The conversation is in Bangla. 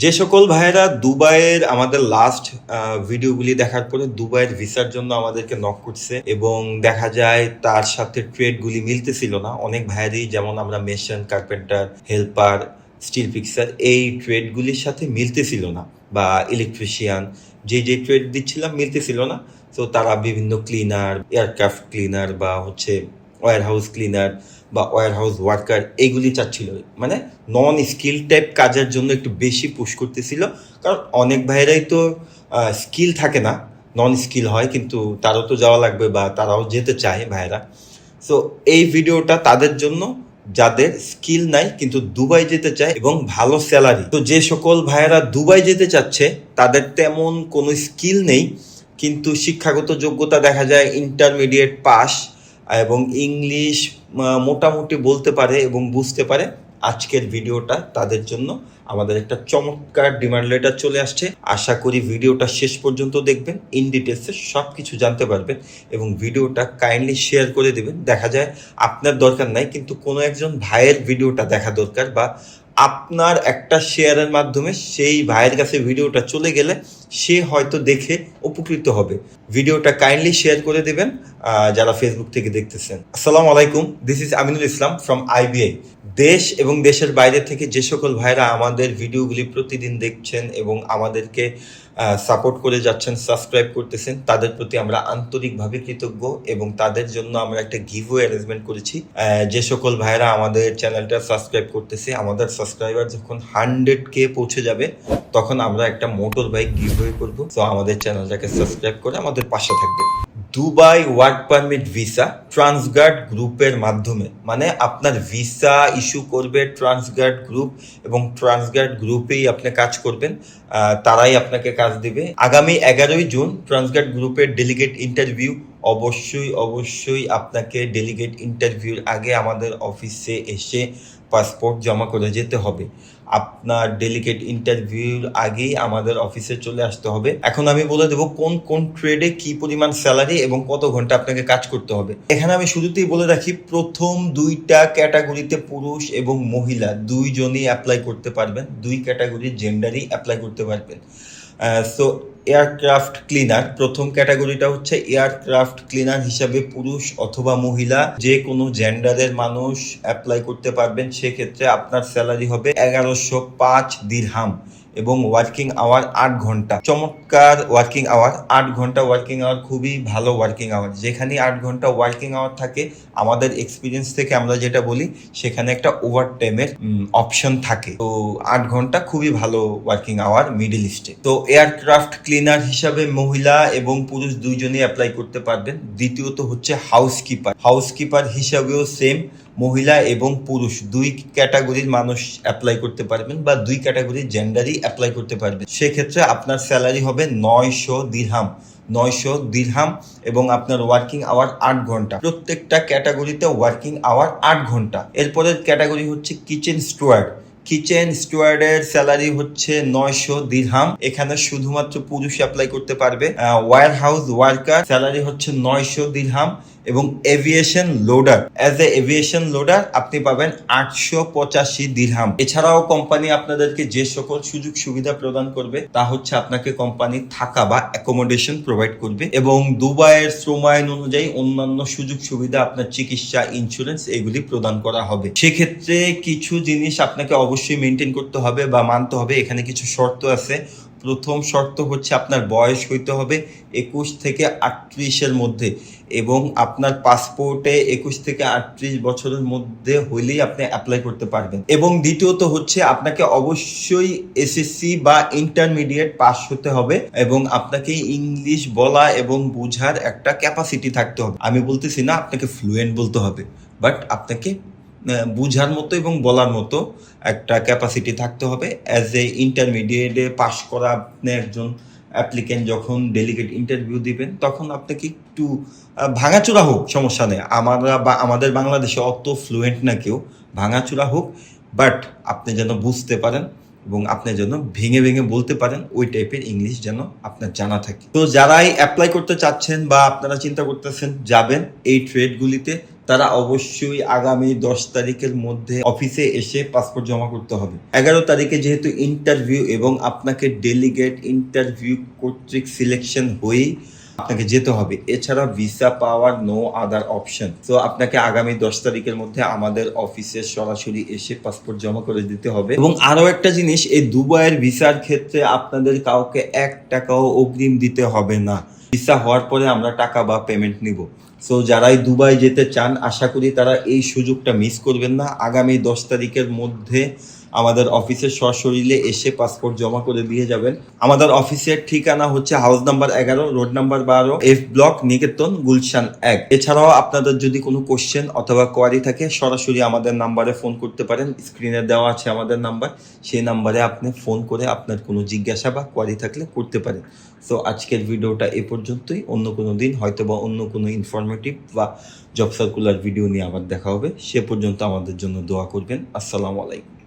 যে সকল ভাইয়েরা দুবাইয়ের আমাদের লাস্ট ভিডিওগুলি দেখার পরে দুবাইয়ের ভিসার জন্য আমাদেরকে নক করছে এবং দেখা যায় তার সাথে ট্রেডগুলি মিলতেছিল না। অনেক ভাইয়েরই যেমন আমরা mason, carpenter, helper, still fixer এই ট্রেডগুলির সাথে মিলতেছিল না, বা ইলেকট্রিশিয়ান যে ট্রেড দিচ্ছিলাম মিলতেছিল না। তো তারা বিভিন্ন ক্লিনার, এয়ারক্রাফট ক্লিনার বা হচ্ছে ওয়্যার হাউস ক্লিনার বা ওয়্যার হাউস ওয়ার্কার এইগুলি চাচ্ছিল, মানে নন স্কিল টাইপ কাজের জন্য একটু বেশি পুশ করতেছিল। কারণ অনেক ভাইয়েরাই তো স্কিল থাকে না, নন স্কিল হয়, কিন্তু তারও তো যাওয়া লাগবে বা তারাও যেতে চায় ভাইয়েরা। সো এই ভিডিওটা তাদের জন্য যাদের স্কিল নাই কিন্তু দুবাই যেতে চায় এবং ভালো স্যালারি। তো যে সকল ভাইয়েরা দুবাই যেতে চাচ্ছে তাদের তেমন কোনো স্কিল নেই, কিন্তু শিক্ষাগত যোগ্যতা দেখা যায় ইন্টারমিডিয়েট পাস এবং ইংলিশ মোটামুটি বলতে পারে এবং বুঝতে পারে। আজকের ভিডিওটা তাদের জন্য। আমাদের একটা চমৎকার ডিমান্ড লেটার চলে আসছে। আশা করি ভিডিওটা শেষ পর্যন্ত দেখবেন, ইন ডিটেলসে সব কিছু জানতে পারবেন এবং ভিডিওটা কাইন্ডলি শেয়ার করে দেবেন। দেখা যায় আপনার দরকার নাই কিন্তু কোনো একজন ভাইয়ের ভিডিওটা দেখা দরকার, বা আপনার একটা শেয়ারের মাধ্যমে সেই ভাইয়ের কাছে ভিডিওটা চলে গেলে সে হয়তো দেখে উপকৃত হবে। ভিডিওটা কাইন্ডলি শেয়ার করে দেবেন যারা ফেসবুক থেকে দেখতেছেন। আসসালামু আলাইকুম, this is Aminul Islam from IBI. দেশ এবং দেশের বাইরে থেকে যে সকল ভাইরা আমাদের ভিডিওগুলি প্রতিদিন দেখছেন এবং আমাদেরকে সাপোর্ট করে যাচ্ছেন, সাবস্ক্রাইব করতেছেন, তাদের প্রতি আমরা আন্তরিকভাবে কৃতজ্ঞ এবং তাদের জন্য আমরা একটা গিভওয়ে অ্যারেঞ্জমেন্ট করেছি। যে সকল ভাইরা আমাদের চ্যানেলটা সাবস্ক্রাইব করতেছে, আমাদের সাবস্ক্রাইবার যখন 100K পৌঁছে যাবে তখন আমরা একটা মোটর বাইক গিভওয়ে করব। তো আমাদের চ্যানেলটাকে সাবস্ক্রাইব করে আমাদের পাশে থাকবে। Dubai work permit visa Transguard গ্রুপের মাধ্যমে, মানে আপনার ভিসা ইস্যু করবে ট্রান্সগার্ড গ্রুপ এবং ট্রান্সগার্ড গ্রুপেই আপনি কাজ করবেন, তারাই আপনাকে কাজ দিবে। আগামী 11ই জুন ট্রান্সগার্ড গ্রুপের ডেলিগেট ইন্টারভিউ। অবশ্যই আপনাকে ডেলিগেট ইন্টারভিউর আগে আমাদের অফিসে এসে পাসপোর্ট জমা করে যেতে হবে। আপনার ডেলিগেট ইন্টারভিউর আগেই আমাদের অফিসে চলে আসতে হবে। এখন আমি বলে দেবো কোন কোন ট্রেডে কি পরিমাণ স্যালারি এবং কত ঘন্টা আপনাকে কাজ করতে হবে। এখানে আমি শুরুতেই বলে রাখি, প্রথম দুইটা ক্যাটাগরিতে পুরুষ এবং মহিলা দুইজনই অ্যাপ্লাই করতে পারবেন, দুই ক্যাটাগরির জেন্ডারই অ্যাপ্লাই করতে পারবেন। সো এয়ারক্রাফট ক্লিনার, প্রথম ক্যাটাগরিটা হচ্ছে এয়ারক্রাফট ক্লিনার হিসাবে পুরুষ অথবা মহিলা যে কোনো জেন্ডারের মানুষ অ্যাপ্লাই করতে পারবেন। সেক্ষেত্রে আপনার স্যালারি হবে 1105 দিরহাম এবং ওয়ার্কিং আওয়ার 8 ঘন্টা। চমৎকার ওয়ার্কিং আওয়ার, 8 ঘন্টা ওয়ার্কিং আওয়ার, খুবই ভালো ওয়ার্কিং আওয়ার। যেখানে 8 ঘন্টা ওয়ার্কিং আওয়ার থাকে, আমাদের এক্সপিরিয়েন্স থেকে আমরা যেটা বলি সেখানে একটা ওভার টাইমের অপশন থাকে। তো 8 ঘন্টা খুবই ভালো ওয়ার্কিং আওয়ার মিডল ইস্টে। তো এয়ারক্রাফট ক্লিনার হিসাবে মহিলা এবং পুরুষ দুইজনই অ্যাপ্লাই করতে পারবেন। দ্বিতীয়ত হচ্ছে হাউসকিপার হিসাবেও সেম, মহিলা এবং পুরুষ দুই ক্যাটাগরির মানুষ অ্যাপ্লাই করতে পারবেন বা দুই ক্যাটাগরির জেন্ডারই অ্যাপ্লাই করতে পারবেন। সেক্ষেত্রে আপনার স্যালারি হবে 900 দিরহাম এবং আপনার ওয়ার্কিং আওয়ার 8 ঘন্টা। প্রত্যেকটা ক্যাটাগরিতে ওয়ার্কিং আওয়ার 8 ঘন্টা। এরপরের ক্যাটাগরি হচ্ছে কিচেন স্টুয়ার্ডের স্যালারি হচ্ছে 900 দিরহাম। এখানে শুধুমাত্র পুরুষ অ্যাপ্লাই করতে পারবে। ওয়্যার হাউস ওয়ার্কার স্যালারি হচ্ছে 900 দিরহাম এবং aviation loader, as a aviation loader আপনি পাবেন 885 দিরহাম। এছাড়াও কোম্পানি আপনাদেরকে যে সকল সুযোগ সুবিধা প্রদান করবে তা হচ্ছে আপনাকে কোম্পানি থাকা বা অ্যাকোমোডেশন প্রোভাইড করবে এবং দুবাইয়ের শ্রম আইন অনুযায়ী অন্যান্য সুযোগ সুবিধা, আপনার চিকিৎসা, ইন্স্যুরেন্স এগুলি প্রদান করা হবে। সেক্ষেত্রে কিছু জিনিস আপনাকে অবশ্যই মেনটেন করতে হবে বা মানতে হবে। এখানে কিছু শর্ত আছে। প্রথম শর্ত হচ্ছে আপনার বয়স হইতে হবে 21 থেকে 38-এর মধ্যে এবং আপনার পাসপোর্টে 21 থেকে 38 বছরের মধ্যে হইলেই আপনি অ্যাপ্লাই করতে পারবেন। এবং দ্বিতীয়ত হচ্ছে আপনাকে অবশ্যই এসএসসি বা ইন্টারমিডিয়েট পাস হতে হবে এবং আপনাকে ইংলিশ বলা এবং বোঝার একটা ক্যাপাসিটি থাকতে হবে। আমি বলতেছি না আপনাকে ফ্লুয়েন্ট বলতে হবে, বাট আপনাকে বুঝার মতো এবং বলার মতো একটা ক্যাপাসিটি থাকতে হবে। অ্যাজ এ ইন্টারমিডিয়েটে পাস করা আপনি একজন অ্যাপ্লিকেন্ট যখন ডেলিগেট ইন্টারভিউ দিবেন তখন আপনাকে একটু ভাঙাচোরা হোক, সমস্যা নেই। আমাদের বাংলাদেশে অত ফ্লুয়েন্ট না কেউ, ভাঙাচোরা হোক, বাট আপনি যেন বুঝতে পারেন এবং আপনি যেন ভেঙে ভেঙে বলতে পারেন, ওই টাইপের ইংলিশ যেন আপনার জানা থাকে। তো যারাই অ্যাপ্লাই করতে চাচ্ছেন বা আপনারা চিন্তা করতেছেন যাবেন এই ট্রেডগুলিতে, তারা অবশ্যই আগামী 10 তারিখের মধ্যে অফিসে এসে পাসপোর্ট জমা করতে হবে। 11 তারিখে যেহেতু ইন্টারভিউ এবং আপনাকে ডেলিগেট ইন্টারভিউ কর্তৃক সিলেকশন হয়েই আপনাকে যেতে হবে, এছাড়া ভিসা পাওয়ার নো আদার অপশন। তো আপনাকে আগামী 10 তারিখের মধ্যে আমাদের অফিসে সরাসরি এসে পাসপোর্ট জমা করে দিতে হবে। এবং আরো একটা জিনিস, এই দুবাইয়ের ভিসার ক্ষেত্রে আপনাদের কাউকে 1 টাকাও অগ্রিম দিতে হবে না। ভিসা হওয়ার পরে আমরা টাকা বা পেমেন্ট নিব। সো যারাই দুবাই যেতে চান, আশা করি তারা এই সুযোগটা মিস করবেন না। আগামী 10 তারিখের মধ্যে আমাদের অফিসে সশরীরে এসে পাসপোর্ট জমা করে দিয়ে যাবেন। আমাদের অফিসের ঠিকানা হচ্ছে house number 11, road number 12, F block, Niketan, Gulshan 1। এছাড়াও আপনাদের যদি কোনো কোশ্চেন অথবা কোয়ারি থাকে, সরাসরি আমাদের নাম্বারে ফোন করতে পারেন। স্ক্রিনে দেওয়া আছে আমাদের নাম্বার, সেই নাম্বারে আপনি ফোন করে আপনার কোনো জিজ্ঞাসা বা কোয়ারি থাকলে করতে পারেন। সো আজকের ভিডিওটা এ পর্যন্তই। অন্য কোনো দিন হয়তো বা অন্য কোনো ইনফরমেটিভ বা জব সার্কুলার ভিডিও নিয়ে আবার দেখা হবে। সে পর্যন্ত আমাদের জন্য দোয়া করবেন। আসসালামু আলাইকুম।